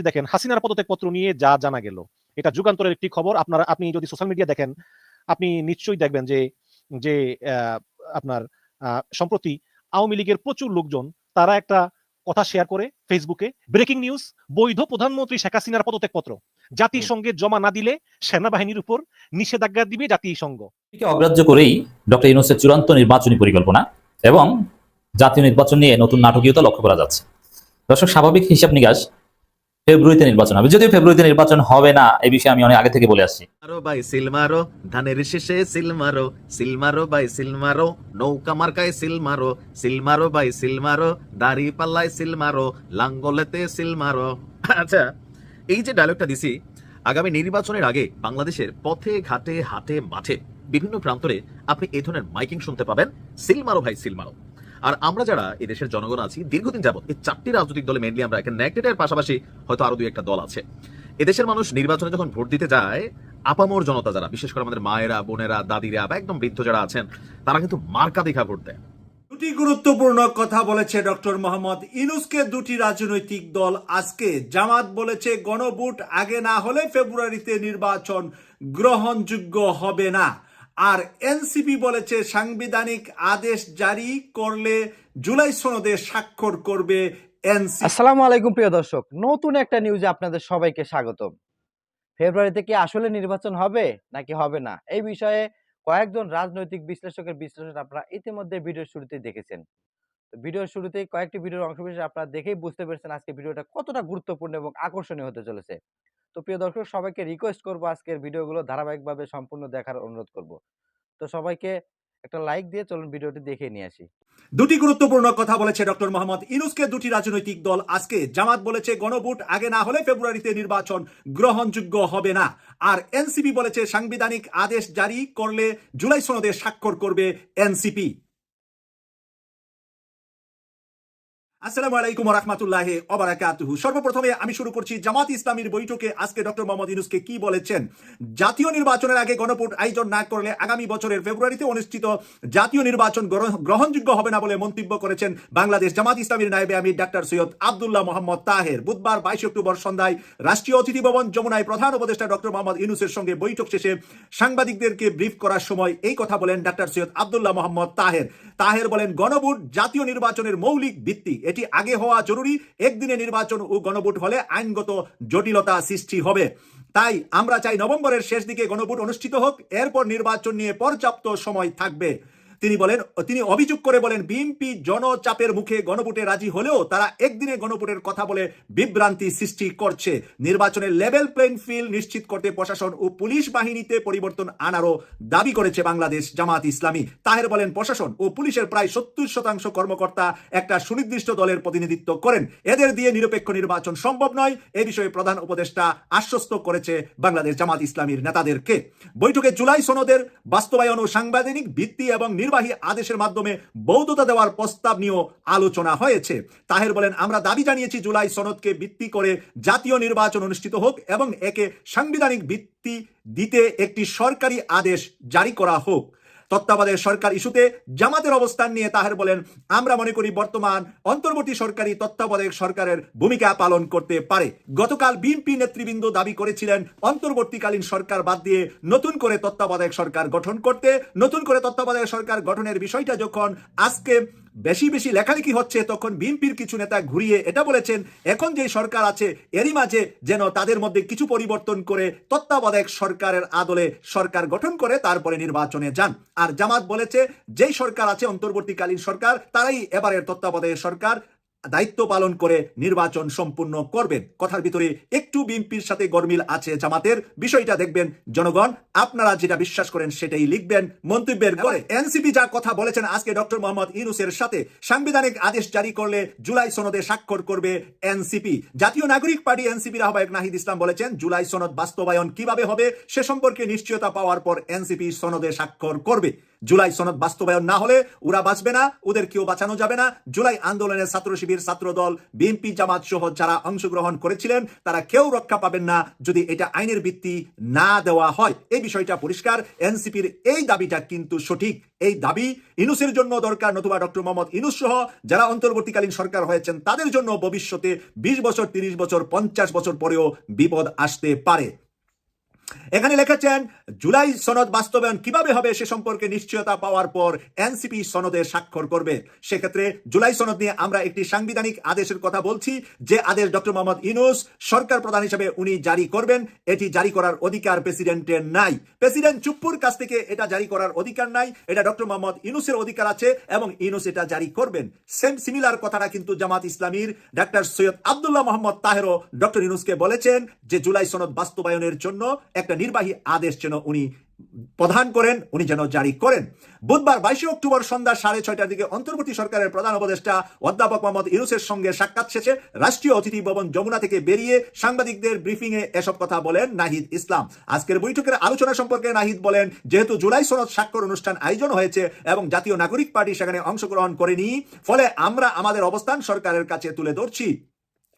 দেখেন হাসিনার পদত্যাগপত্র নিয়ে যা জানা গেল, এটা যুগান্তরের একটি খবর। আপনি যদি সোশ্যাল মিডিয়া দেখেন, আপনি নিশ্চয়ই দেখবেন যে যে আপনার সম্প্রতি আওয়ামী লীগের প্রচুর লোকজন তারা একটা কথা শেয়ার করে ফেসবুকে, ব্রেকিং নিউজ, বৈধ প্রধানমন্ত্রী শেখ হাসিনার পদত্যাগপত্র জাতিসংঘে জমা না দিলে সেনাবাহিনীর উপর নিষেধাজ্ঞা দিবে জাতিসংঘ। অগ্রাহ্য করেই ডক্টর ইউনূসের চূড়ান্ত নির্বাচনী পরিকল্পনা এবং জাতীয় নির্বাচন নিয়ে নতুন নাটকীয়তা লক্ষ্য করা যাচ্ছে। দর্শক, স্বাভাবিক হিসাব নিকাশ ফেব্রুয়ারিতে নির্বাচন হবে, যদিও ফেব্রুয়ারিতে নির্বাচন হবে না এই বিষয়ে আমি অনেক আগে থেকে বলে আসছি। বাই সিলমারো ধানের শেষে সিলমারো, সিলমারো বাই সিলমারো, নৌকা মার্কায় সিলমারো, সিলমারো বাই সিলমারো, দাড়ি পাল্লায় সিলমারো, লাঙ্গলেতে সিলমারো। আচ্ছা, এই যে ডায়লগটা দিছি, আগামী নির্বাচনের আগে বাংলাদেশের পথে ঘাটে হাটে মাঠে বিভিন্ন প্রান্তরে আপনি এই ধরনের মাইকিং শুনতে পাবেন, সিলমারো ভাই সিলমারো। আর আমরা যারা এই দেশের জনগণ আছি, দীর্ঘদিন যাবত এই 4টি রাজনৈতিক দলে মেনলি আমরা কানেক্টেড, এর পাশাপাশি হয়তো আরো 2-1টা দল আছে। এদেশের মানুষ নির্বাচনে যখন ভোট দিতে যায়, আপামর জনতা যারা, বিশেষ করে আমাদের মায়েরা, বোনেরা, দাদিরা বা একদম বৃদ্ধ যারা আছেন, তারা কিন্তু মার্কা দেখা ভোট দেয়। দুটি গুরুত্বপূর্ণ কথা বলেছে ডক্টর মোহাম্মদ ইউনূসকে দুটি রাজনৈতিক দল আজকে। জামাত বলেছে গণভোট আগে না হলে ফেব্রুয়ারিতে নির্বাচন গ্রহণযোগ্য হবে না, আর এনসিপি বলেছে সাংবিধানিক আদেশ জারি করলে জুলাই সনদে স্বাক্ষর করবে এনসিপি। আসসালামু আলাইকুম প্রিয় দর্শক, নতুন একটা নিউজে আপনাদের সবাইকে স্বাগতম। ফেব্রুয়ারিতে কি আসলে নির্বাচন হবে নাকি হবে না, এই বিষয়ে কয়েকজন রাজনৈতিক বিশ্লেষকের বিশ্লেষণ আপনারা ইতিমধ্যে ভিডিওর শুরুতেই দেখেছেন। ভিডিওর শুরুতেই কয়েকটি ভিডিওর অংশবিশেষ আপনারা দেখেই বুঝতে পেরেছেন আজকে ভিডিওটা কতটা গুরুত্বপূর্ণ এবং আকর্ষণীয় হতে চলেছে। তো প্রিয় দর্শক, সবাইকে রিকোয়েস্ট করবো আজকের ভিডিওগুলো ধারাবাহিকভাবে সম্পূর্ণ দেখার অনুরোধ করব। তো সবাইকে একটা লাইক দিয়ে চলুন ভিডিওটি দেখে নিয়ে আসি। দুটি গুরুত্বপূর্ণ কথা বলেছে ডক্টর মোহাম্মদ ইউনূসকে দুটি রাজনৈতিক দল আজকে। জামাত বলেছে গণভোট আগে না হলে ফেব্রুয়ারিতে নির্বাচন গ্রহণযোগ্য হবে না, আর এনসিপি বলেছে সাংবিধানিক আদেশ জারি করলে জুলাই সনদে স্বাক্ষর করবে এনসিপি। আসসালামু আলাইকুম ওয়া রাহমাতুল্লাহি ওয়া বারাকাতুহু। সর্বপ্রথমে আমি শুরু করছি জামাত ইসলামীর বৈঠকে আজকে ডক্টর মোহাম্মদ ইউনূসকে কি বলেছেন। জাতীয় নির্বাচনের আগে গণভোট আয়োজন না করলে আগামী বছরের ফেব্রুয়ারিতে অনুষ্ঠিত জাতীয় নির্বাচন গ্রহণযোগ্য হবে না বলে মন্তব্য করেছেন বাংলাদেশ জামাত ইসলামীর নায়েবে আমির ডাক্তার সৈয়দ আব্দুল্লাহ মোহাম্মদ তাহের। বুধবার 22 অক্টোবর সন্ধ্যায় রাষ্ট্রীয় অতিথি ভবন যমুনায় প্রধান উপদেষ্টা ডক্টর মোহাম্মদ ইউনূসের সঙ্গে বৈঠক শেষে সাংবাদিকদেরকে ব্রিফ করার সময় এই কথা বলেন ডাক্তার সৈয়দ আব্দুল্লাহ মোহাম্মদ তাহের বলেন, গণভোট জাতীয় নির্বাচনের মৌলিক ভিত্তি, এটি আগে হওয়া জরুরি। একদিনে নির্বাচন ও গণভোট হলে আইনগত জটিলতা সৃষ্টি হবে। তাই আমরা চাই নভেম্বরের শেষ দিকে গণভোট অনুষ্ঠিত হোক, এরপর নির্বাচন নিয়ে পর্যাপ্ত সময় থাকবে। তিনি অভিযোগ করে বলেন, বিএনপি জনচাপের মুখে গণভোটে রাজি হলেও তারা একদিনে গণভোটের কথা বলে বিভ্রান্তি সৃষ্টি করছে। নির্বাচনের লেভেল প্লেইং ফিল্ড নিশ্চিত করতে প্রশাসন ও পুলিশ বাহিনীতে পরিবর্তন আনারও দাবি করেছে বাংলাদেশ জামাত ইসলামী। তাহের বলেন, প্রশাসন ও পুলিশের প্রায় 70% কর্মকর্তা একটা সুনির্দিষ্ট দলের প্রতিনিধিত্ব করেন, এদের দিয়ে নিরপেক্ষ নির্বাচন সম্ভব নয়। এ বিষয়ে প্রধান উপদেষ্টা আশ্বস্ত করেছে বাংলাদেশ জামাত ইসলামীর নেতাদেরকে। বৈঠকে জুলাই সনদের বাস্তবায়ন ও সাংবিধানিক ভিত্তি এবং নির্বাহী আদেশের মাধ্যমে বৈধতা দেওয়ার প্রস্তাব নিয়েও আলোচনা হয়েছে। তাহের বলেন, আমরা দাবি জানিয়েছি জুলাই সনদকে ভিত্তি করে জাতীয় নির্বাচন অনুষ্ঠিত হোক এবং একে সাংবিধানিক ভিত্তি দিতে একটি সরকারি আদেশ জারি করা হোক। তত্ত্বাবধায়ক সরকার ইস্যুতে জামাতের অবস্থান নিয়ে তাহের বলেন, আমরা মনে করি বর্তমান অন্তর্বর্তী সরকারি তত্ত্বাবধায়ক সরকারের ভূমিকা পালন করতে পারে। গতকাল বিএনপি নেতৃবৃন্দ দাবি করেছিলেন অন্তর্বর্তীকালীন সরকার বাদ দিয়ে নতুন করে তত্ত্বাবধায়ক সরকার গঠন করতে। নতুন করে তত্ত্বাবধায়ক সরকার গঠনের বিষয়টা যখন আজকে বেশি বেশি লেখালেখি হচ্ছে, তখন বিএনপির কিছু নেতা ঘুরিয়ে এটা বলেছেন, এখন যে সরকার আছে এরই মাঝে যেন তাদের মধ্যে কিছু পরিবর্তন করে তত্ত্বাবধায়ক সরকারের আদলে সরকার গঠন করে তারপরে নির্বাচনে যান। আর জামাত বলেছে, যেই সরকার আছে অন্তর্বর্তীকালীন সরকার, তারাই এবারের তত্ত্বাবধায়ক সরকার দায়িত্ব পালন করে নির্বাচন সম্পূর্ণ করবেন। কথার ভিতরে একটু বিএনপির সাথে গরমিল আছে জামাতের, বিষয়টা দেখবেন জনগণ। আপনারা যেটা বিশ্বাস করেন সেটাই লিখবেন মন্তব্যের করে। এনসিপি যা কথা বলেছেন আজকে ডক্টর মোহাম্মদ ইউনূসের সাথে, সাংবিধানিক আদেশ জারি করলে জুলাই সনদে স্বাক্ষর করবে এনসিপি। জাতীয় নাগরিক পার্টি এনসিপির আহ্বায়ক নাহিদ ইসলাম বলেছেন, জুলাই সনদ বাস্তবায়ন কিভাবে হবে সে সম্পর্কে নিশ্চয়তা পাওয়ার পর এনসিপি সনদে স্বাক্ষর করবে। জুলাই সনদ বাস্তবায়ন না হলে ওরা বাঁচবে না, ওদের কেউ বাঁচানো যাবে না। জুলাই আন্দোলনের ছাত্র শিবির, ছাত্র দল, বিএনপি, জামাত সহ যারা অংশগ্রহণ করেছিলেন তারা কেউ রক্ষা পাবেন না যদি এটা আইনের ভিত্তি না দেওয়া হয়। এই বিষয়টা পরিষ্কার। এনসিপির এই দাবিটা কিন্তু সঠিক। এই দাবি ইনুসের জন্য দরকার, নতুবা ডক্টর মোহাম্মদ ইনুস সহ যারা অন্তর্বর্তীকালীন সরকার হয়েছেন তাদের জন্য ভবিষ্যতে 20 বছর, 30 বছর, 50 বছর পরেও বিপদ আসতে পারে। এখানে লিখেছেন জুলাই সনদ বাস্তবায়ন কিভাবে হবে সে সম্পর্কে নিশ্চয়তা পাওয়ার পর এনসিপি সনদে স্বাক্ষর করবে। সেক্ষেত্রে জুলাই সনদ নিয়ে আমরা একটি সাংবিধানিক আদেশের কথা বলছি, যে আদেশ ডক্টর মোহাম্মদ ইনুস সরকার প্রধান হিসেবে উনি জারি করবেন। এটি জারি করার অধিকার প্রেসিডেন্টের নাই। প্রেসিডেন্ট চুপ্পুর কাছ থেকে এটা জারি করার অধিকার নাই, এটা ডক্টর মোহাম্মদ ইনুসের অধিকার আছে এবং ইনুস এটা জারি করবেন। সেম সিমিলার কথাটা কিন্তু জামাত ইসলামীর ডাক্তার সৈয়দ আব্দুল্লাহ মোহাম্মদ তাহেরও ডক্টর ইনুসকে বলেছেন যে জুলাই সনদ বাস্তবায়নের জন্য একটা নির্বাহী আদেশ যেন উনি প্রদান করেন, উনি যেন জারি করেন। বুধবার 22 অক্টোবর সন্ধ্যা 6:30টার দিকে অন্তর্বর্তী সরকারের প্রধান উপদেষ্টা অধ্যাপক মোহাম্মদ ইউনূসের সঙ্গে সাক্ষাৎ শেষে রাষ্ট্রীয় অতিথি ভবন যমুনা থেকে বেরিয়ে সাংবাদিকদের ব্রিফিং এ এসব কথা বলেন নাহিদ ইসলাম। আজকের বৈঠকের আলোচনা সম্পর্কে নাহিদ বলেন, যেহেতু জুলাই সনদ স্বাক্ষর অনুষ্ঠান আয়োজন হয়েছে এবং জাতীয় নাগরিক পার্টি সেখানে অংশগ্রহণ করেনি, ফলে আমরা আমাদের অবস্থান সরকারের কাছে তুলে ধরছি।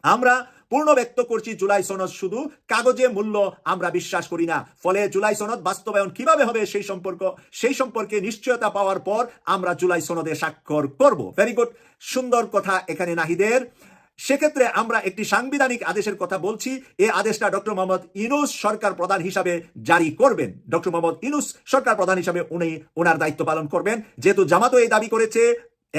আমরা পূর্ণ ব্যক্ত করছি জুলাই সনদ শুধু কাগজে মূল্য আমরা বিশ্বাস করি না। ফলে জুলাই সনদ বাস্তবায়ন কিভাবে হবে সেই সম্পর্কে নিশ্চয়তা পাওয়ার পর আমরা জুলাই সনদে স্বাক্ষর করব। ভেরি গুড, সুন্দর কথা এখানে নাহিদের। সেক্ষেত্রে আমরা একটি সাংবিধানিক আদেশের কথা বলছি। এই আদেশটা ডক্টর মোহাম্মদ ইউনূস সরকার প্রধান হিসাবে জারি করবেন। ডক্টর মোহাম্মদ ইউনূস সরকার প্রধান হিসাবে উনি ওনার দায়িত্ব পালন করবেন। যেহেতু জামাতও এই দাবি করেছে,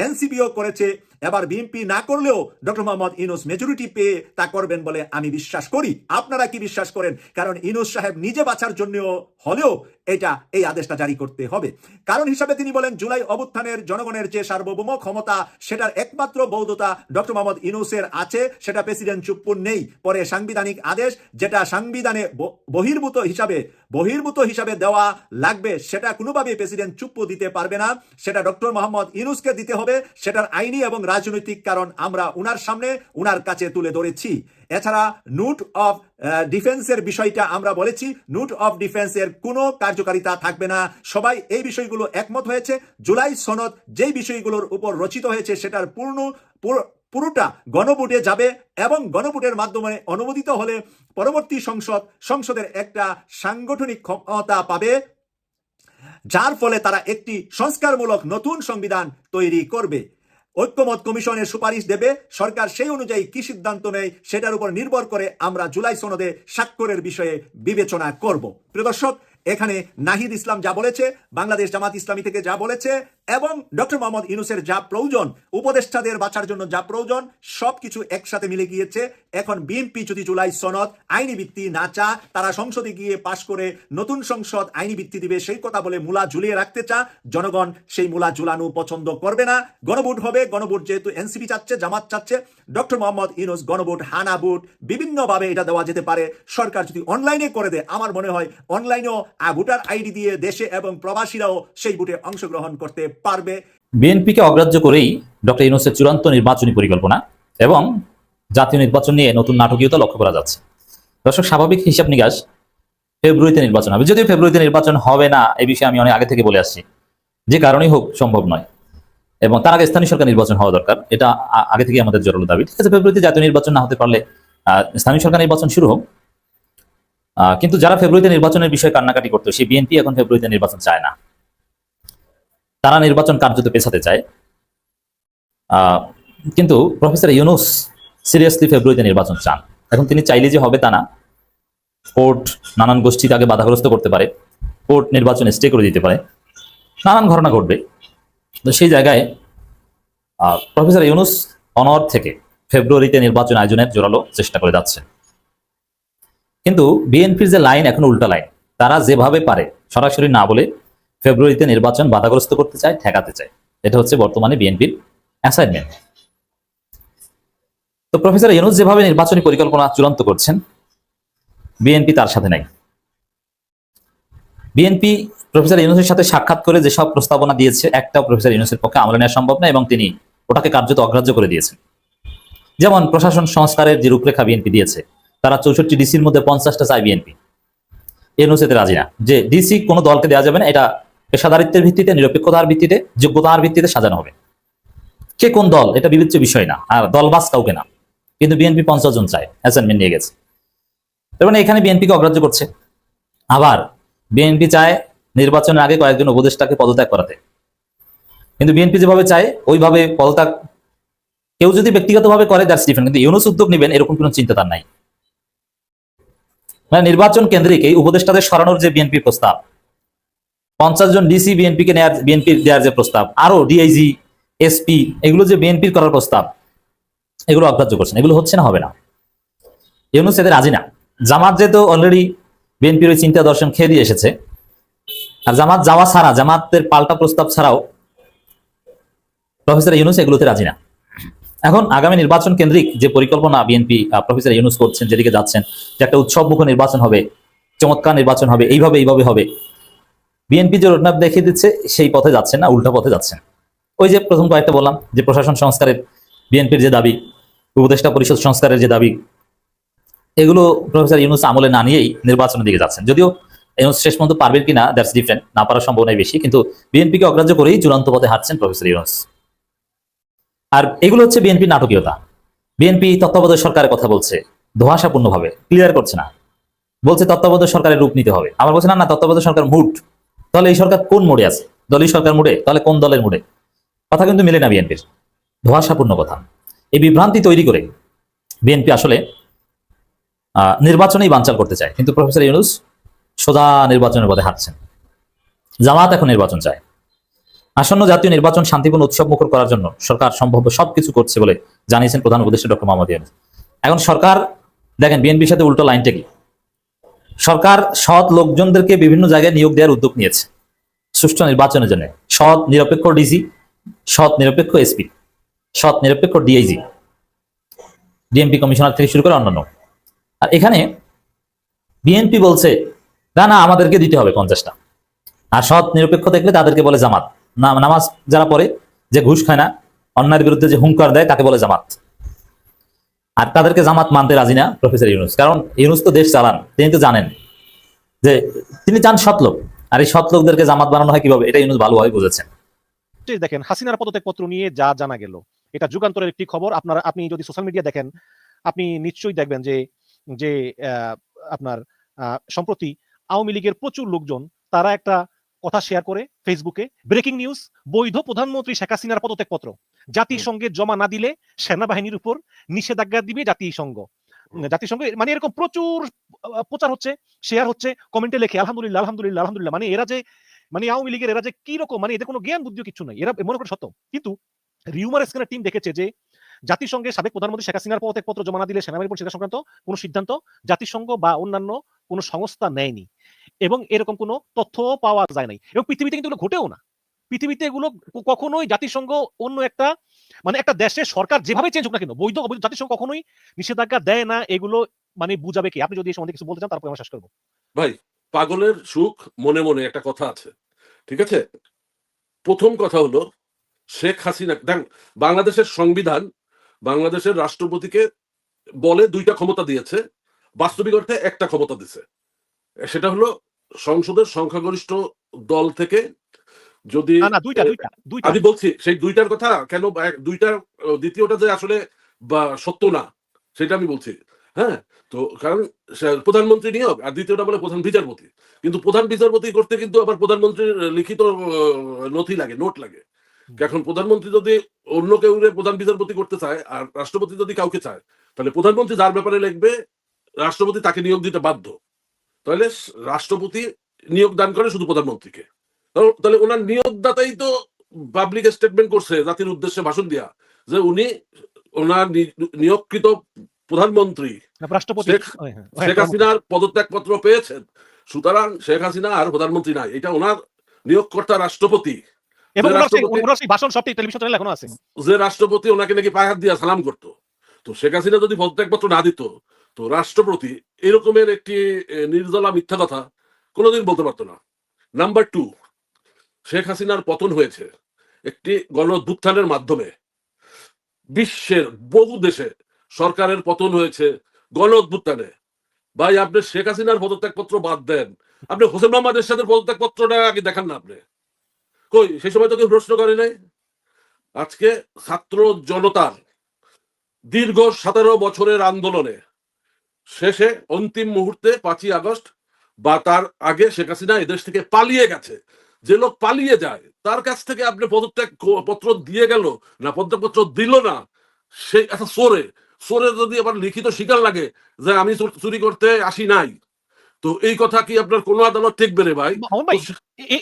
এনসিপিও করেছে, এবার বিএনপি না করলেও ডক্টর মোহাম্মদ ইউনূস মেজরিটি পেয়ে তা করবেন বলে আমি বিশ্বাস করি। আপনারা কি বিশ্বাস করেন? কারণ ইউনূস সাহেব নিজে বাঁচার জন্য হলেও এই আদেশটা জারি করতে হবে। কারণ হিসাবে তিনি বলেন, জুলাই অভ্যুত্থানের জনগণের যে সার্বভৌম ক্ষমতা সেটার একমাত্র বৈধতা ডক্টর মোহাম্মদ ইউনূসের আছে, সেটা প্রেসিডেন্ট চুপ্পুর নেই। পরে সাংবিধানিক আদেশ যেটা সংবিধানে বহির্ভূত হিসাবে দেওয়া লাগবে, সেটা কোনোভাবেই প্রেসিডেন্ট চুপ্পু দিতে পারবে না, সেটা ডক্টর মোহাম্মদ ইউনূসকে দিতে হবে। সেটার আইনি এবং রাজনৈতিক কারণ আমরা উনার সামনে উনার কাছে তুলে ধরেছি। এছাড়া নোট অফ ডিফেন্সের বিষয়টা আমরা বলেছি, নোট অফ ডিফেন্সের কোনো কার্যকারিতা থাকবে না। সবাই এই বিষয়গুলো একমত হয়েছে। জুলাই সনদ যেই বিষয়গুলোর উপর রচিত হয়েছে সেটার পুরোটা গণভোটে যাবে এবং গণভোটের মাধ্যমে অনুমোদিত হলে পরবর্তী সংসদের একটা সাংগঠনিক ক্ষমতা পাবে, যার ফলে তারা একটি সংস্কারমূলক নতুন সংবিধান তৈরি করবে। ঐক্যমত কমিশনের সুপারিশ দেবে, সরকার সেই অনুযায়ী কি সিদ্ধান্ত নেয় সেটার উপর নির্ভর করে আমরা জুলাই সনদে স্বাক্ষরের বিষয়ে বিবেচনা করব। প্রিয় দর্শক, এখানে নাহিদ ইসলাম যা বলেছে, বাংলাদেশ জামাত ইসলামী থেকে যা বলেছে এবং ডক্টর মোহাম্মদ ইউনূসের যা প্রয়োজন, উপদেষ্টাদের বাঁচার জন্য যা প্রয়োজন, সবকিছু একসাথে মিলে গিয়েছে। এখন বিএনপি যদি জুলাই সনদ আইনি ভিত্তি না চায়, তারা সংসদে গিয়ে পাশ করে নতুন সংসদ আইনি ভিত্তি দিবে সেই কথা বলে মূলা ঝুলিয়ে রাখতে চায়, জনগণ সেই মূলা ঝুলানো পছন্দ করবে না। গণভোট হবে। গণভোট যেহেতু এনসিপি চাচ্ছে, জামাত চাচ্ছে, ডক্টর মোহাম্মদ ইউনূস গণভোট, হানা ভোট, বিভিন্নভাবে এটা দেওয়া যেতে পারে। সরকার যদি অনলাইনে করে দেয়, আমার মনে হয় অনলাইনেও ভোটার আইডি দিয়ে দেশে এবং প্রবাসীরাও সেই ভোটে অংশগ্রহণ করতে পারবে। বিএনপিকে অগ্রাহ্য করেই ডক্টর ইউনূসের চূড়ান্ত নির্বাচনী পরিকল্পনা এবং জাতীয় নির্বাচন নিয়ে নতুন নাটকীয়তা লক্ষ্য করা যাচ্ছে। দর্শক, স্বাভাবিক হিসাব নিকাশ ফেব্রুয়ারিতে নির্বাচন হবে। যদিও ফেব্রুয়ারিতে নির্বাচন হবে না, এই বিষয়ে আমি অনেক আগে থেকে বলে আসছি, যে কারণেই হোক সম্ভব নয় এবং তার আগে স্থানীয় সরকার নির্বাচন হওয়া দরকার, এটা আগে থেকে আমাদের জোরালো দাবি। ঠিক আছে, ফেব্রুয়ারিতে জাতীয় নির্বাচন না হতে পারলে স্থানীয় সরকার নির্বাচন শুরু হোক। কিন্তু যারা ফেব্রুয়ারিতে নির্বাচনের বিষয়ে কান্নাকাটি করতো, সেই বিএনপি এখন ফেব্রুয়ারিতে নির্বাচন চায় না, তারা নির্বাচন কার্যত পেছাতে চায়। কিন্তু প্রফেসর ইউনূস সিরিয়াসলি ফেব্রুয়ারিতে নির্বাচন চান। এখন তিনি চাইলে যে হবে তা না। কোর্ট নানান গোষ্ঠী তাকে বাধাগ্রস্ত করতে পারে, কোর্ট নির্বাচন স্টে করে দিতে পারে, নানান ঘটনা ঘটবে। তো সেই জায়গায় প্রফেসর ইউনূস অনর থেকে ফেব্রুয়ারিতে নির্বাচন আয়োজনের জোরালো চেষ্টা করে যাচ্ছে। কিন্তু বিএনপির যে লাইন এখন উল্টা লাইন, তারা যেভাবে পারে সরাসরি না বলে ফেব্রুয়ারিতে নির্বাচন বাধাগ্রস্ত করতে চায়, ঠেকাতে চায়। এটা হচ্ছে বর্তমানে বিএনপির অ্যাসাইনমেন্ট। তো প্রফেসর ইউনূস যেভাবে নির্বাচনী পরিকল্পনা চূড়ান্ত করছেন, বিএনপি তার সাথে নাই। বিএনপি প্রফেসর ইউনূসের সাথে সাক্ষাৎ করে যেসব প্রস্তাবনা দিয়েছে, একটাও প্রফেসর ইউনূসের পক্ষে আমলে নেওয়া সম্ভব না এবং তিনি ওটাকে কার্যত অগ্রাহ্য করে দিয়েছেন। যেমন প্রশাসন সংস্কারের যে রূপরেখা বিএনপি দিয়েছে, তারা 64 ডিসির মধ্যে 50টা চায় বিএনপি। ইউনূস এতে রাজি না, যে ডিসি কোনো দলকে দেওয়া যাবে না, এটা পেশাদারিত্বের ভিত্তিতে, নিরপেক্ষতার ভিত্তিতে, যোগ্যতার ভিত্তিতে সাজানো হবে। কে কোন দল এটা বিবেচ্য বিষয় না, আর দলবাজ কাউকে না। কিন্তু বিএনপি 50 জন চায়, অ্যাসাইনমেন্ট নিয়ে গেছে। তার মানে এখানে বিএনপিকে অগ্রাহ্য করছে। আবার বিএনপি চায় নির্বাচনের আগে কয়েকজন উপদেষ্টাকে পদত্যাগ করাতে, কিন্তু বিএনপি যেভাবে চায় ওইভাবে পদত্যাগ কেউ যদি ব্যক্তিগতভাবে করে দ্যাটস ডিফারেন্ট, কিন্তু ইউনূস উদ্যোগ নেবেন এরকম কোনো চিন্তা তার নাই। মানে নির্বাচন কেন্দ্রিক এই উপদেষ্টাদের সরানোর যে বিএনপি প্রস্তাব, 50 জন ডিসি বিএনপিকে নেয়ার, বিএনপির দেওয়ার যে প্রস্তাব, আরো ডিআইজি, এসপি, এগুলো যে বিএনপির করার প্রস্তাব, এগুলো অগ্রাহ্য করছেন। এগুলো হচ্ছে না, হবে না। ইউনূস এতে রাজি না। জামাত যেহেতু অলরেডি বিএনপির ওই চিন্তা দর্শন খেয়ে দিয়ে এসেছে, আর জামাত যাওয়া ছাড়া, জামাতের পাল্টা প্রস্তাব ছাড়াও প্রফেসর ইউনূস এগুলোতে রাজি না। এখন আগামী নির্বাচন কেন্দ্রিক যে পরিকল্পনা বিএনপি প্রফেসর ইউনূস করছেন, যেদিকে যাচ্ছেন, যে একটা উৎসবমুখ নির্বাচন হবে, চমৎকার নির্বাচন হবে, এইভাবে এইভাবে হবে, বিএনপি যে রোডম্যাপ দেখিয়ে দিচ্ছে সেই পথে যাচ্ছেন না, উল্টা পথে যাচ্ছেন। ওই যে প্রথম কয়েকটা বললাম যে প্রশাসন সংস্কারের বিএনপির যে দাবি, উপদেষ্টা পরিষদ সংস্কারের যে দাবি, এগুলো প্রফেসর ইউনূস আমলে না নিয়েই নির্বাচনের দিকে যাচ্ছেন। যদিও ইউনূস শেষ পর্যন্ত পারবেন কিনা দ্যাটস ডিফারেন্ট, না পারার সম্ভাবনাই বেশি, কিন্তু বিএনপিকে অগ্রাহ্য করেই চূড়ান্ত পথে হাঁটছেন প্রফেসর ইউনূস। আর এগুলো হচ্ছে বিএনপির নাটকীয়তা। বিএনপি তত্ত্বাবধায়ক সরকারের কথা বলছে ধোঁয়াশাপূর্ণভাবে, ক্লিয়ার করছে না। বলছে তত্ত্বাবধায়ক সরকারের রূপ নিতে হবে, আবার বলছে না না তত্ত্বাবধায়ক সরকার মুড। তাহলে এই সরকার কোন মোড়ে আছে? দলীয় সরকার মোড়ে? তাহলে কোন দলের মোড়ে? কথা কিন্তু মিলে না বিএনপির, ধোঁয়াশাপূর্ণ কথা। এই বিভ্রান্তি তৈরি করে বিএনপি আসলে নির্বাচনেই বানচাল করতে চায়, কিন্তু প্রফেসর ইউনূস সোজা নির্বাচনের পথে হাঁটছেন। জামাত এখন নির্বাচন চায়। আসন্ন জাতীয় নির্বাচন শান্তিপূর্ণ উৎসব মুখর করার জন্য সরকার সম্ভাব্য সবকিছু করছে বলে জানিয়েছেন প্রধান উপদেষ্টা ডক্টর মোহাম্মদ ইউনূস। এখন সরকার দেখেন বিএনপির সাথে উল্টো লাইনটা কি, সরকার সৎ লোকজনদেরকে বিভিন্ন জায়গায় নিয়োগ দেওয়ার উদ্যোগ নিয়েছে সুষ্ঠু নির্বাচনের জন্য। সৎ নিরপেক্ষ ডিসি, সৎ নিরপেক্ষ এসপি, সৎ নিরপেক্ষ ডিআইজি, ডিএমপি কমিশনার থেকে শুরু করে অন্যান্য। আর এখানে বিএনপি বলছে না না আমাদেরকে দিতে হবে 50টা। আর সৎ নিরপেক্ষ দেখলে তাদেরকে বলে জামাত। নামাজ যারা পড়ে, যে ঘুষ খায় না, অন্যায়ের বিরুদ্ধে যে হুঙ্কার দেয়, তাকে বলে জামাত। আর তাদেরকে জামাত মানতে রাজি না প্রফেসর ইউনূস, কারণ ইউনূস তো দেশ চালান, তিনি তো জানেন যে তিনি চান সৎ লোক, আর এই সৎ লোকদেরকে জামাত বানানো হয় কিভাবে, এটা ইউনূস ভালোভাবে বুঝেছেন। দেখেন হাসিনার পদত্যাগ পত্র নিয়ে যা জানা গেল, এটা যুগান্তরের একটি খবর। আপনি যদি সোশ্যাল মিডিয়া দেখেন, আপনি নিশ্চয়ই দেখবেন যে যে আপনার সম্প্রতি আওয়ামী লীগের প্রচুর লোকজন তারা একটা কথা শেয়ার করে ফেসবুকে, ব্রেকিং নিউজ, বৈধ প্রধানমন্ত্রী শেখ হাসিনার পদত্যাগ পত্র জাতিসংঘে জমা না দিলে সেনাবাহিনীর উপর নিষেধাজ্ঞা দিবে জাতিসংঘ। মানে এরকম প্রচুর প্রচার হচ্ছে, শেয়ার হচ্ছে, কমেন্টে লেখে আলহামদুলিল্লাহ আলহামদুলিল্লাহ আলহামদুলিল্লাহ। মানে এরা যে আওয়ামী লীগের এরা যে কি রকম, মানে এদের কোনো জ্ঞান বুদ্ধিও কিছু নাই, এরা মনে করে সত্য। কিন্তু রিউমার স্ক্যানের টিম দেখেছে যে জাতিসংঘের সাবেক প্রধানমন্ত্রী শেখ হাসিনার পদত্যাগ পত্র জমা না দিলে সেনাবাহিনীর উপর সেটা সংক্রান্ত কোনো সিদ্ধান্ত জাতিসংঘ বা অন্যান্য কোনো সংস্থা নেয়নি, এবং এরকম কোনো তথ্য পাওয়া যায় নাই। এবং পৃথিবীতে কিন্তু এগুলো ঘটেও না। পৃথিবীতে এগুলো কখনোই জাতিসংঘ অন্য একটা, মানে একটা দেশের সরকার যেভাবে চেঞ্জ হোক না কেন, বৈধ অবৈধ জাতিসংঘ কখনোই নিষেধাজ্ঞা দেয় না। এগুলো মানে বুঝাবে কি? আপনি যদি এই সম্বন্ধে কিছু বলতে চান তারপরে আমরা শেষ করবো। ভাই, পাগলের সুখ মনে মনে একটা কথা আছে, ঠিক আছে? প্রথম কথা হলো শেখ হাসিনা, দেখ বাংলাদেশের সংবিধান বাংলাদেশের রাষ্ট্রপতিকে বলে 2টা ক্ষমতা দিয়েছে, বাস্তবিক অর্থে একটা ক্ষমতা দিছে। সেটা হলো সংসদের সংখ্যাগরিষ্ঠ দল থেকে যদি না দুইটা দুইটা দুইটা আমি বলছি সেই 2টার কথা কেন, 2টার দ্বিতীয়টা যে আসলে বা সত্য না সেটা আমি বলছি। হ্যাঁ, তো কারণ প্রধানমন্ত্রী নিয়োগ, আর দ্বিতীয়টা বলে প্রধান বিচারপতি। কিন্তু প্রধান বিচারপতি করতে কিন্তু আবার প্রধানমন্ত্রীর লিখিত নথি লাগে, নোট লাগে। এখন প্রধানমন্ত্রী যদি অন্য কেউ প্রধান বিচারপতি করতে চায় আর রাষ্ট্রপতি যদি কাউকে চায়, তাহলে প্রধানমন্ত্রী যার ব্যাপারে লিখবে রাষ্ট্রপতি তাকে নিয়োগ দিতে বাধ্য। তাহলে রাষ্ট্রপতি নিয়োগ দান করে শুধু প্রধানমন্ত্রীকে। তাহলে ওনার নিয়োগদাতাই তো পাবলিক স্টেটমেন্ট করছে জাতির উদ্দেশ্যে ভাষণ দিয়া যে উনি ওনার নিয়োগকৃত প্রধানমন্ত্রী শেখ হাসিনার পদত্যাগ পত্র পেয়েছেন, সুতরাং শেখ হাসিনা আর প্রধানমন্ত্রী নাই, এটা ওনার নিয়োগকর্তা রাষ্ট্রপতি। যে রাষ্ট্রপতি ওনাকে নাকি পায়ে হাত দিয়ে সালাম করতো। তো শেখ হাসিনা যদি পদত্যাগ পত্র না দিত, তো রাষ্ট্রপতি এরকমের একটি নির্দলা মিথ্যা কথা কোনোদিন বলতে পারতো না। নাম্বার 2, শেখ হাসিনার পতন হয়েছে একটি গণ অভ্যুত্থানের মাধ্যমে। বিশ্বের বহু দেশে সরকারের পতন হয়েছে গণ অভ্যুত্থানে। ভাই, আপনি শেখ হাসিনার পদত্যাগ পত্র বাদ দেন, আপনি হোসেন মোহাম্মদ এরশাদের পদত্যাগ পত্রটা আগে দেখান না। আপনি কই সেই সময় তো কেউ প্রশ্ন করে নাই। আজকে ছাত্র জনতার দীর্ঘ 17 বছরের আন্দোলনে শেষে অন্তিম মুহূর্তে 5ই আগস্ট বা তার আগে শেখ হাসিনা এদেশ থেকে পালিয়ে গেছে। যে লোক পালিয়ে যায় তার কাছ থেকে আপনি পদত্যাগ পত্র দিয়ে গেল না, পদত্যাগপত্র দিল না, সেই একটা চোরে যদি আবার লিখিত স্বীকার লাগে যে আমি চুরি করতে আসি নাই, তো এই কথা কি আপনার কোনো আদালত ঠেকবে রে ভাই? মামুন ভাই,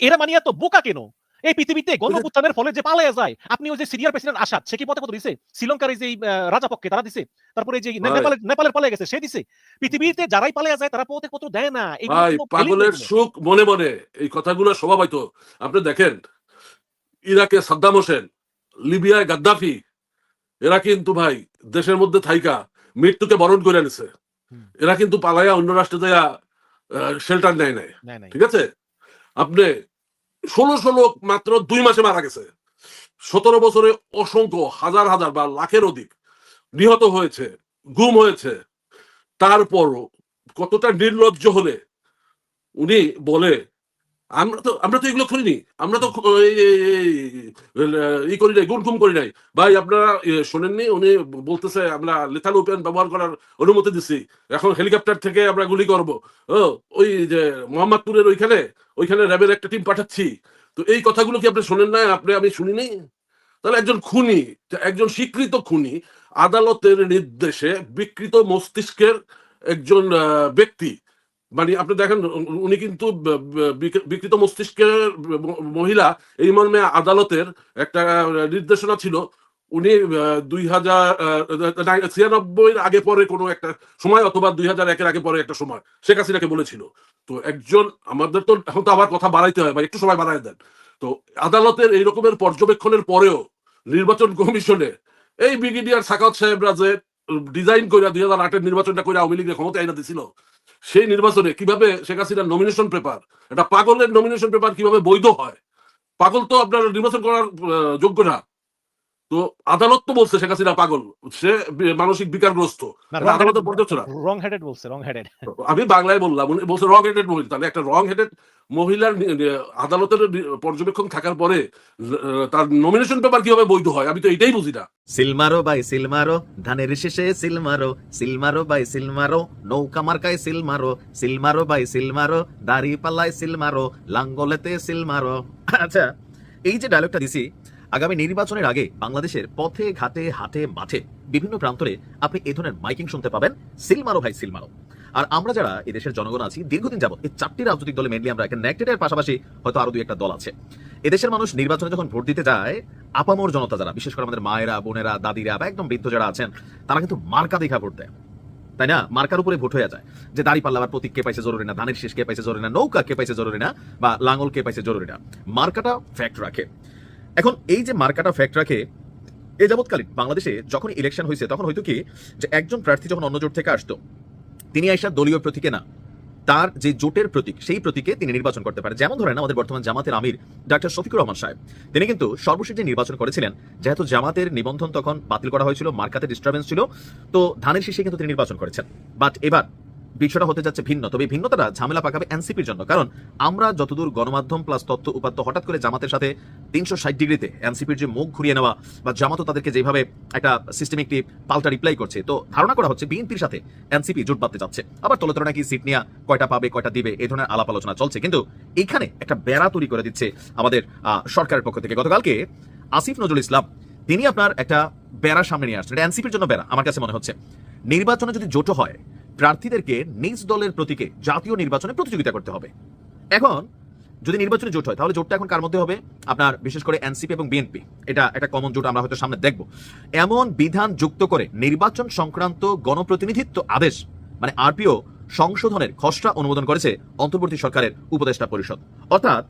এরা মানিয়া তো বোকা কেন? এই পৃথিবীতে গণঅভ্যুত্থানের ফলে যে পালায়া যায়, আপনি ওই যে সিরিয়ার প্রেসিডেন্ট আসাদ, সে কি পদে দিছে? শ্রীলঙ্কার এই যে রাজাপক্ষে তারা দিছে, তারপরে যে নেপালের পালিয়ে গেছে সে দিছে। পৃথিবীতে যারাই পালিয়ে যায় তারা পদে পত্র দেয় না। ভাই পাগলের সুখ মনে মনে এই কথাগুলো স্বভাবত। আপনি দেখেন ইরাকে সাদ্দাম হোসেন, লিবিয়ায় গাদ্দাফি, এরা কিন্তু ভাই দেশের মধ্যে থাইকা মৃত্যুকে বরণ করে নিছে। এরা কিন্তু পালাইয়া অন্য রাষ্ট্রে দেয়া শেল্টার নেয় নাই, ঠিক আছে? আপনি 16 লোক মাত্র 2 মাসে মারা গেছে। 17 বছরে অসংখ্য হাজার হাজার বা লাখের অধিক নিহত হয়েছে, গুম হয়েছে। তারপরও কতটা নির্লজ্জ হলে উনি বলে আমরা তো এগুলো করিনি, আমরা তো ই করি নাই, গুম করি নাই। ভাই আপনারা শোনেননি উনি বলতেছে আমরা লেথাল ওপেন ব্যবহার করার অনুমতি দিচ্ছি, এখন হেলিকপ্টার থেকে আমরা গুলি করব। ওই যে মোহাম্মদপুরের ওইখানে র্যাবের একটা টিম পাঠাচ্ছি। তো এই কথাগুলো কি আপনি শোনেন না? আমি শুনিনি? তাহলে একজন খুনি, একজন স্বীকৃত খুনি, আদালতের নির্দেশে বিকৃত মস্তিষ্কের একজন ব্যক্তি, মানে আপনি দেখেন উনি কিন্তু বিকৃত মস্তিষ্কের মহিলা, এই মর্মে আদালতের একটা নির্দেশনা ছিল। উনি 2096 আগে পরে কোনো একটা সময় অথবা 2001 আগে পরে একটা সময় শেখ হাসিনাকে বলেছিল। তো একজন আমাদের তো এখন তো আবার কথা বাড়াইতে হয়, বা একটু সময় বাড়াই দেন। তো আদালতের এই রকমের পর্যবেক্ষণের পরেও নির্বাচন কমিশনে এই ব্রিগেডিয়ার সাখাওয়াত সাহেবরা যে ডিজাইন করে 2008-এর নির্বাচনটা করে আওয়ামী লীগের ক্ষমতা আইনা দিছিল, সেই নির্বাচনে কিভাবে শেখ হাসিনার নমিনেশন পেপার, এটা পাগলের নমিনেশন পেপার কিভাবে বৈধ হয়? পাগল তো আপনার নির্বাচন করার যোগ্য না। তো আদালত তো বলছে শেখ হাসিনা পাগল, সে মানসিক বিকারগ্রস্ত। আদালতের পর্যবেক্ষণ রং হেডেড বলছে, রং হেডেড। আমি বাংলায় বললাম, উনি বলছে রং হেডেড মহিলা। তাহলে একটা রং হেডেড মহিলার আদালতের পর্যবেক্ষণ থাকার পরে তার নমিনেশন পেপার কিভাবে বৈধ হয়? আমি তো এটাই বুঝি না। সিলমারো বাই সিলমারো, ধানের শেষে সিলমারো, সিলমারো বাই সিলমারো, নৌকা মার্কায় সিলমারো, সিলমারো বাই সিলমারো, দাড়ি পাল্লায় সিলমারো, লাঙ্গলেতে সিলমারো। আচ্ছা, এই যে ডায়লগটা দিছি, আগামী নির্বাচনের আগে বাংলাদেশের পথে ঘাটে হাটে মাঠে বিভিন্ন প্রান্তরে আপনি এই ধরনের মাইকিং শুনতে পাবেন, সিলমারো ভাই সিলমারো। আর আমরা যারা এই দেশের জনগণ আছি, দীর্ঘদিন যাবত এই 4টি রাজনৈতিক দলে মেনলি আমরা কানেক্টেড, এর পাশাপাশি হয়তো আরো 2-1টা দল আছে। এদেশের মানুষ নির্বাচনে যখন ভোট দিতে যায়, আপামর জনতা যারা, বিশেষ করে আমাদের মায়েরা, বোনেরা, দাদিরা বা একদম বৃদ্ধ যারা আছেন, তারা কিন্তু মার্কা দেখা ভোট দেয়, তাই না? মার্কার উপরে ভোট হয়ে যায়, যে দাড়ি পাল্লা বা প্রতীক কে পাইছে জরুরি না, ধানের শীষ কে পাইছে জরুরি না, নৌকা কে পাইছে জরুরি না, বা লাঙ্গল কে পাইছে জরুরি না। মার্কাটা ফ্যাক্ট রাখে। এখন এই যে মার্কাটা ফ্যাক্ট রাখে, এই যাবৎকালীন বাংলাদেশে যখন ইলেকশন হয়েছে তখন হয়তো কি যে একজন প্রার্থী যখন অন্য জোট থেকে আসতো, তিনি আইসা দলীয় প্রতীকে না, তার যে জোটের প্রতীক সেই প্রতীকে তিনি নির্বাচন করতে পারেন। যেমন ধরেন আমাদের বর্তমান জামাতের আমির ডাক্তার শফিকুর রহমান সাহেব, তিনি কিন্তু সর্বশেষ যে নির্বাচন করেছিলেন, যেহেতু জামাতের নিবন্ধন তখন বাতিল করা হয়েছিল, মার্কাতে ডিস্টারবেন্স ছিল, তো ধানের শীষে কিন্তু তিনি নির্বাচন করেছেন। বাট এবার বিষয়টা হতে যাচ্ছে ভিন্ন। তবে ভিন্নতাটা ঝামেলা পাকাবে এনসিপির জন্য, কারণ আমরা যতদূর গণমাধ্যম প্লাস তথ্য উপাত্ত হঠাৎ করে জামাতের সাথে 360 ডিগ্রিতে এনসিপির যে মুখ ঘুরিয়ে নেওয়া, বা জামাতও তাদেরকে যেভাবে একটা সিস্টেমিকলি পাল্টা রিপ্লাই করছে, তো ধারণা করা হচ্ছে বিএনপির সাথে এনসিপি জোট বাঁধতে যাচ্ছে। আবার তলে তলে নাকি সিট নিয়ে কয়টা পাবে কয়টা দিবে এই ধরনের আলাপ আলোচনা চলছে। কিন্তু এইখানে একটা বেড়া তৈরি করে দিচ্ছে আমাদের সরকারের পক্ষ থেকে। গতকালকে আসিফ নজরুল ইসলাম তিনি আপনার একটা বেড়া সামনে নিয়ে আসছেন, এটা এনসিপির জন্য বেড়া আমার কাছে মনে হচ্ছে। নির্বাচনে যদি জোট হয়, প্রার্থীদেরকে নিজ দলের প্রতীকে জাতীয় নির্বাচনে প্রতিযোগিতা করতে হবে। এখন যদি নির্বাচনে জোট হয়, তাহলে জোটটা এখন কার মধ্যে হবে? আপনার বিশেষ করে এনসিপি এবং বিএনপি, এটা একটা কমন জোট আমরা হয়তো সামনে দেখব। এমন বিধান যুক্ত করে নির্বাচন সংক্রান্ত গণপ্রতিনিধিত্ব আদেশ, মানে আরপিও সংশোধনের খসড়া অনুমোদন করেছে অন্তর্বর্তী সরকারের উপদেষ্টা পরিষদ। অর্থাৎ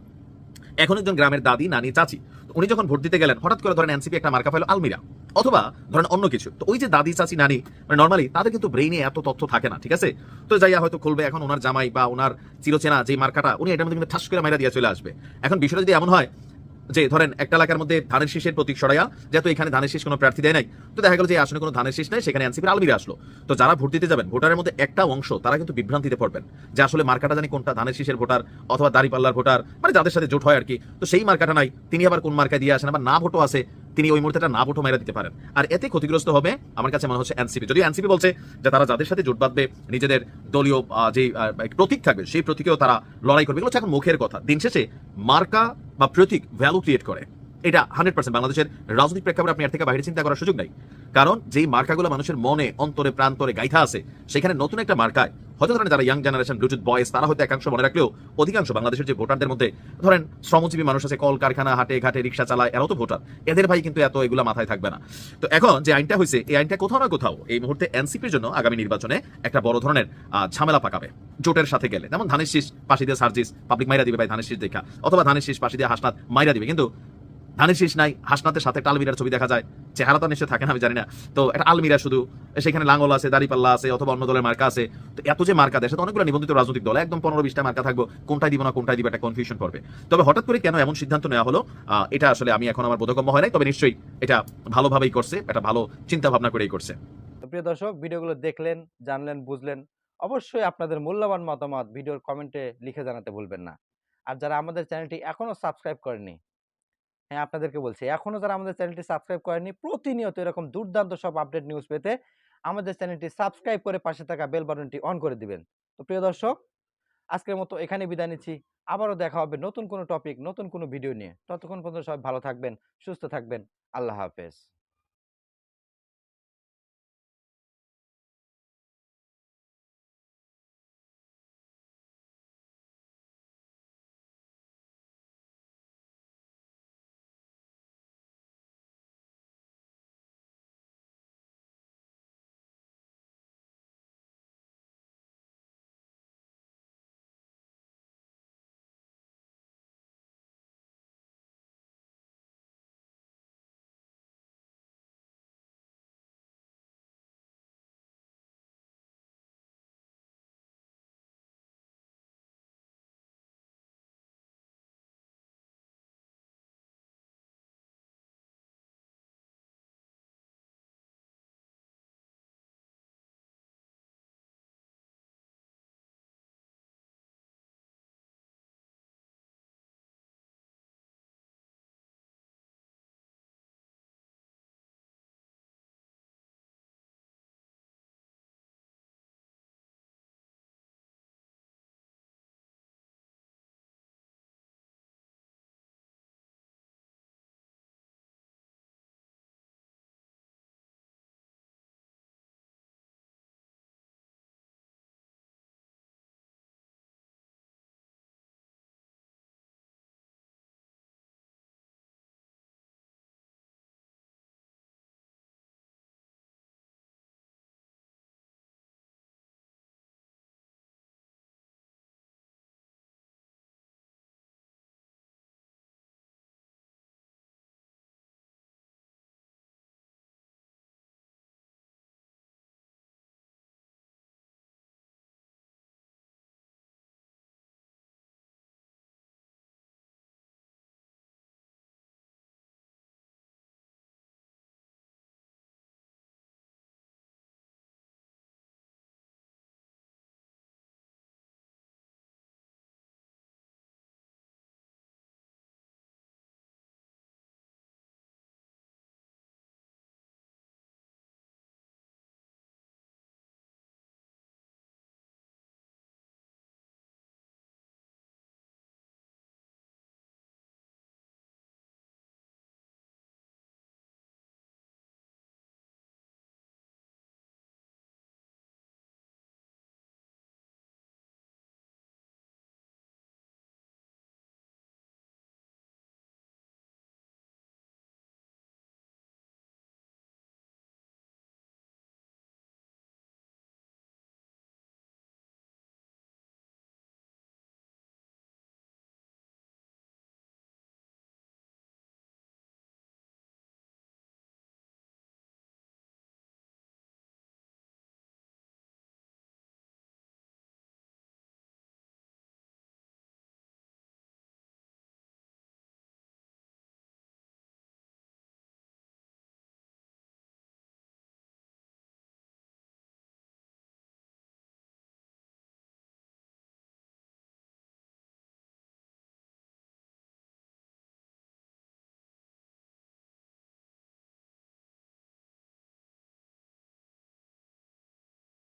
এখন একজন গ্রামের দাদি, নানি, চাচি, উনি যখন ভোট দিতে গেলেন, হঠাৎ করে ধরেন এনসিপি একটা মার্কা পাইল আলমিরা, অথবা ধরেন অন্য কিছু, তো ওই যে দাদি, চাচি, নানি, মানে নর্মালি তাদের কিন্তু ব্রেইনে এত তথ্য থাকে না, ঠিক আছে? তো যাইয়া হয়তো খুলবে, এখন ওনার জামাই বা ওনার চিরচেনা যে মার্কাটা, উনি এটার মধ্যে কিন্তু ঠাস করে মাইরা দিয়ে চলে আসবে। এখন বিষয়টা যদি এমন হয় যে ধরেন একটা এলাকার মধ্যে ধানের শীষের প্রতীক সরাইয়া, যেহেতু এখানে ধানের শীষ কোনো প্রার্থী দেয় নাই, তো দেখা গেল যে এই আসনে কোনো ধানের শীষ নাই, সেখানে এনসিপির আলমিরা আসলো। তো যারা ভোট দিতে যাবেন, ভোটারের মধ্যে একটা অংশ তারা কিন্তু বিভ্রান্তিতে পড়বেন যে আসলে মার্কাটা জানি কোনটা, ধানের শীষের ভোটার অথবা দাঁড়িপাল্লার ভোটার, মানে যাদের সাথে জোট হয় আর কি। তো সেই মার্কাটা নাই, তিনি আবার কোন মার্কায় দিয়ে আসেন, আবার না ভোটও আছে, তিনি ওই মুহূর্তে একটা না ভোটও মেরা দিতে পারেন। আর এতে ক্ষতিগ্রস্ত হবে আমার কাছে মনে হচ্ছে এনসিপি। যদি এনসিপি বলছে যে তারা যাদের সাথে জোট বাঁধবে, নিজেদের দলীয় যে প্রতীক থাকবে সেই প্রতীকেও তারা লড়াই করবে, এগুলো হচ্ছে এখন মুখের কথা। দিন শেষে মার্কা বা প্রতীক ভ্যালু ক্রিয়েট করে, এটা 100% বাংলাদেশের রাজনৈতিক প্রেক্ষাপটে আপনি এর থেকে বাইরে চিন্তা করার সুযোগ নাই। কারণ যেই মার্কাগুলো মানুষের মনে, অন্তরে, প্রান্তরে গাইথা আছে, সেখানে নতুন একটা মার্কায় হয়তো ধরেন যারা ইয়াং জেনারেশন ব্লুটুথ বয়েস তারা হয়তো একাংশ মনে রাখলেও অধিকাংশ বাংলাদেশের যে ভোটারদের মধ্যে ধরেন শ্রমজীবী মানুষ আছে, কল কারখানা, হাটে ঘাটে রিক্সা চালায়, এরাও তো ভোটার, এদের ভাই কিন্তু এত এগুলা মাথায় থাকবে না। তো এখন যে আইনটা হয়েছে, এই আইনটা কোথাও না কোথাও এই মুহূর্তে এনসিপির জন্য আগামী নির্বাচনে একটা বড় ধরনের ঝামেলা পাকাবে জোটের সাথে গেলে। যেমন ধানের শীষ পাশি দিয়ে সার্জিস পাবলিক মাইরা দিবে ভাই ধানের শীষ দেখা, অথবা ধানের শীষ পাশি দিয়ে হাসনাত মাইরা দিবে, কিন্তু ধানের শীষ নাই, হাসনাতের সাথে একটা আলমিরার ছবি দেখা যায়, চেহারা তো নিশ্চয় থাকে না আমি জানি না, তো একটা আলমিরা শুধু, সেখানে লাঙ্গল আছে, দাড়িপাল্লা আছে, অথবা অন্য দলের মার্কা আছে। তো এত যে মার্কা দেশে তো অনেকগুলো নিবন্ধিত রাজনৈতিক দল, একদম 15-20টা মার্কা থাকবো, কোনটাই দিব না কোনটাই দিব, একটা কনফিউশন করবে। তবে হঠাৎ করে কেন এমন সিদ্ধান্ত নেওয়া হলো, এটা আসলে আমি এখন আমার বোধগম্য হয় নাই, তবে নিশ্চয়ই এটা ভালোভাবেই করছে, এটা ভালো চিন্তা ভাবনা করেই করছে। তো প্রিয় দর্শক, ভিডিওগুলো দেখলেন, জানলেন, বুঝলেন। অবশ্যই আপনাদের মূল্যবান মতামত ভিডিওর কমেন্টে লিখে জানাতে ভুলবেন না। আর যারা আমাদের চ্যানেলটি এখনো সাবস্ক্রাইব করেনি, হ্যাঁ, আপনাদেরকে বলছি, এখনো যারা আমাদের চ্যানেলটি সাবস্ক্রাইব করেনি, প্রতিনিয়ত এরকম দুর্দান্ত সব আপডেট নিউজ পেতে আমাদের চ্যানেলটি সাবস্ক্রাইব করে পাশে থাকা বেল বাটনটি অন করে দিবেন। তো প্রিয় দর্শক, আজকের মতো এখানে বিদায় নিচ্ছি। আবারও দেখা হবে নতুন কোনো টপিক, নতুন কোনো ভিডিও নিয়ে। ততক্ষণ পর্যন্ত সবাই ভালো থাকবেন, সুস্থ থাকবেন। আল্লাহ হাফেজ।